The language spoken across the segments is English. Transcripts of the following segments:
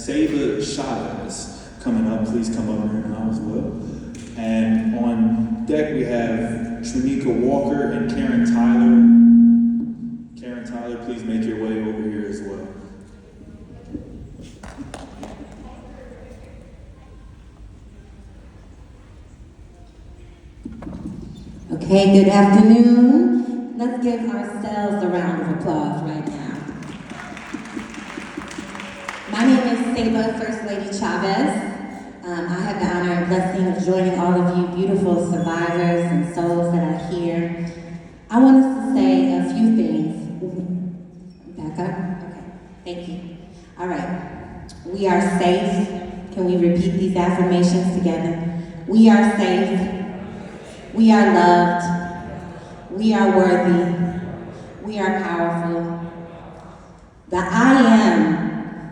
Ceiba Chavez coming up. Please come up here now as well. And on deck we have Trinika Walker and Karen Tyler. Karen Tyler, please make your way over here as well. Okay, good afternoon. Let's give ourselves a round of applause right now. My name is Ceiba First Lady Chavez. I have the honor and blessing of joining all of you beautiful survivors and souls that are here. I want us to say a few things. Back up? Okay, thank you. All right. We are safe. Can we repeat these affirmations together? We are safe. We are loved. We are worthy. We are powerful. The I am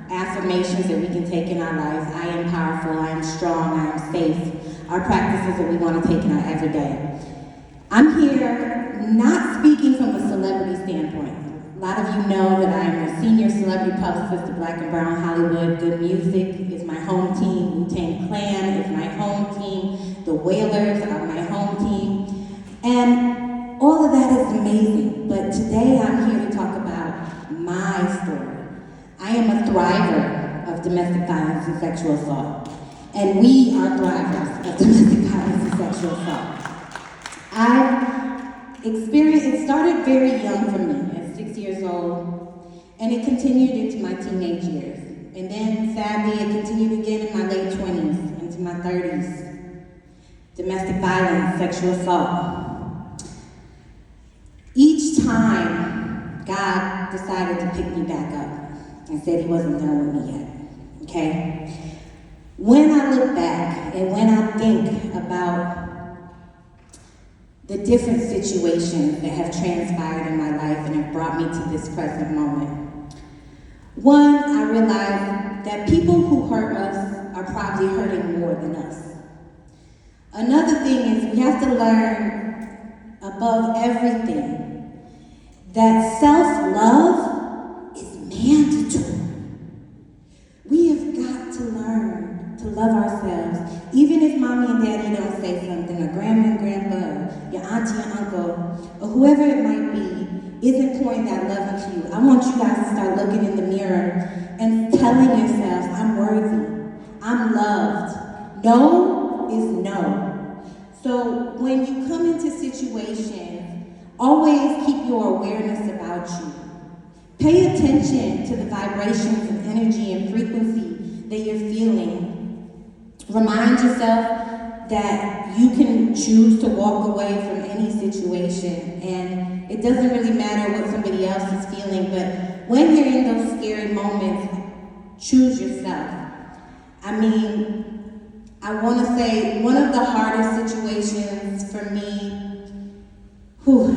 affirmations that we can take in our lives. I am powerful. I am strong. I am safe. Are practices that we want to take in our everyday. I'm here not speaking from a celebrity standpoint. A lot of you know that I am a senior celebrity publicist of Black and Brown Hollywood. Good Music is my home team. Wu-Tang Clan is my home team. The Wailers are my home team. And all of that is amazing. But today I'm here to talk about my story. I am a thriver of domestic violence and sexual assault. And we are thrivers of domestic violence and sexual assault. It started very young for me, at 6 years old, and it continued into my teenage years. And then, sadly, it continued again in my late 20s, into my 30s. Domestic violence, sexual assault. Each time, God decided to pick me back up and said he wasn't done with me yet, okay? When I look back and when I think about the different situations that have transpired in my life and have brought me to this present moment. One, I realize that people who hurt us are probably hurting more than us. Another thing is we have to learn above everything that self-love is mandatory. We have got to learn to love ourselves, even if mommy and daddy don't say something, or grandma and grandpa, your auntie and uncle, or whoever it might be, isn't pouring that love into you. I want you guys to start looking in the mirror and telling yourselves, I'm worthy, I'm loved. No is no. So when you come into situations, always keep your awareness about you. Pay attention to the vibrations of energy and frequency that you're feeling. Remind yourself that you can choose to walk away from any situation, and it doesn't really matter what somebody else is feeling, but when you're in those scary moments, choose yourself. I mean, I want to say one of the hardest situations for me,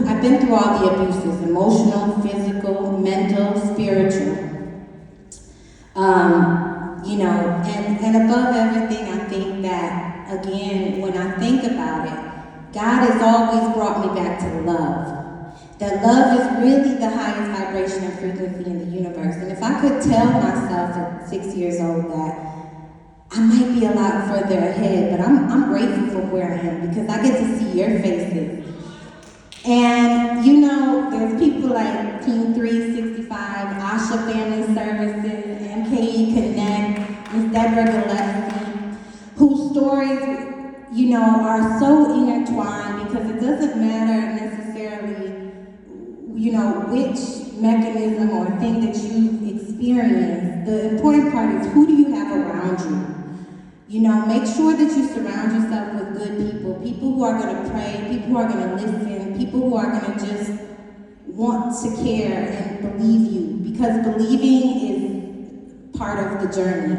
I've been through all the abuses, emotional, physical, mental, spiritual. And above everything, I think that, again, when I think about it, God has always brought me back to love. That love is really the highest vibration and frequency in the universe. And if I could tell myself at 6 years old that I might be a lot further ahead, but I'm grateful for where I am because I get to see your faces. And there's people like Team 365, Asha Family Services, MKE Connect, Ms. Deborah Gillespie, whose stories, are so intertwined because it doesn't matter necessarily, which mechanism or thing that you've experienced. The important part is who do you have around you? Make sure that you surround yourself with good people who are going to pray, people who are going to listen, people who are going to just want to care and believe you, because believing is part of the journey.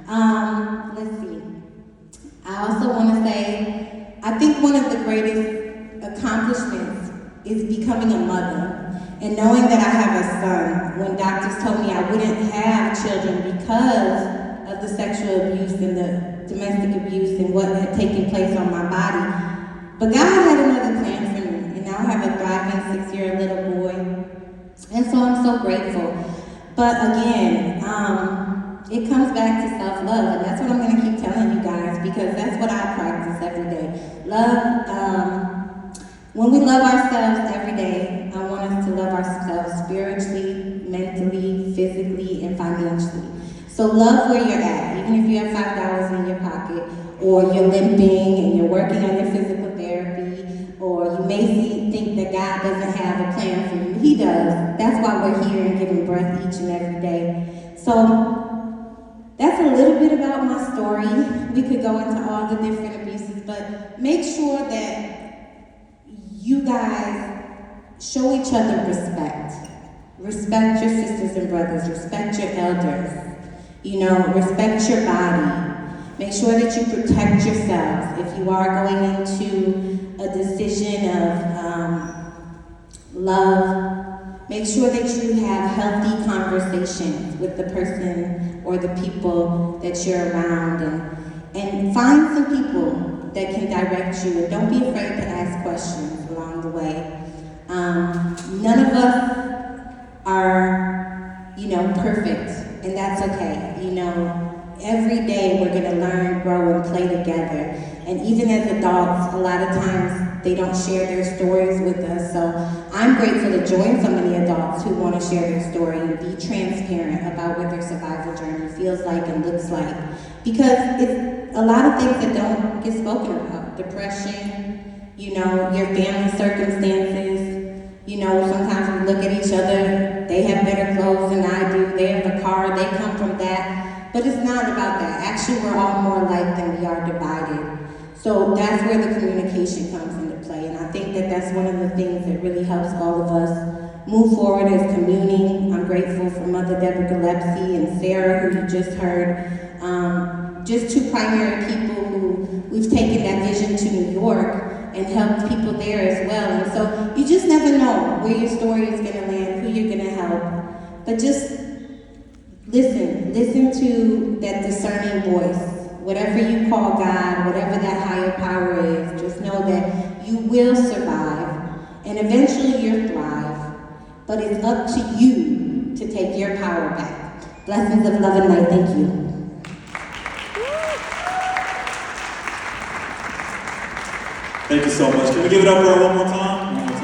Let's see. I also want to say, I think one of the greatest accomplishments is becoming a mother and knowing that I have a son. When doctors told me I wouldn't have children because of the sexual abuse and the domestic abuse and what had taken place on my body. But God had another plan for me, and now I have a thriving 6-year-old little boy. And so I'm so grateful. But again, it comes back to self-love, and that's what I'm going to keep telling you guys, because that's what I practice every day. Love, when we love ourselves every day, I want us to love ourselves spiritually, mentally, physically, and financially. So love where you're at, even if you have $5 in your pocket, or you're limping and you're working on your physical therapy, or you may think that God doesn't have a plan for you. He does. That's why we're here and giving breath each and every day. So that's a little bit about my story. We could go into all the different abuses, but make sure that you guys show each other respect. Respect your sisters and brothers. Respect your elders. Respect your body. Make sure that you protect yourselves. If you are going into a decision of love, make sure that you have healthy conversations with the person or the people that you're around, and find some people that can direct you, and don't be afraid to ask questions along the way. None of us are, perfect, and that's okay. Every day we're going to learn, grow, and play together. And even as adults, a lot of times they don't share their stories with us. So I'm grateful to join so many adults who want to share their story and be transparent about what their survival journey feels like and looks like. Because it's a lot of things that don't get spoken about. Depression, your family circumstances. Sometimes we look at each other, they have better clothes than I do, they have a car, they come from that. But it's not about that. Actually, we're all more alike than we are divided. So that's where the communication comes into play. And I think that that's one of the things that really helps all of us move forward as communing. I'm grateful for Mother Deborah Gillespie and Sarah, who you just heard. Just two primary people who we've taken that vision to New York and helped people there as well. And so you just never know where your story is going to land, who you're going to help. But just listen to that discerning voice. Whatever you call God, whatever that higher power is, just know that you will survive, and eventually you'll thrive. But it's up to you to take your power back. Blessings of love and light. Thank you. Thank you so much. Can we give it up for her one more time?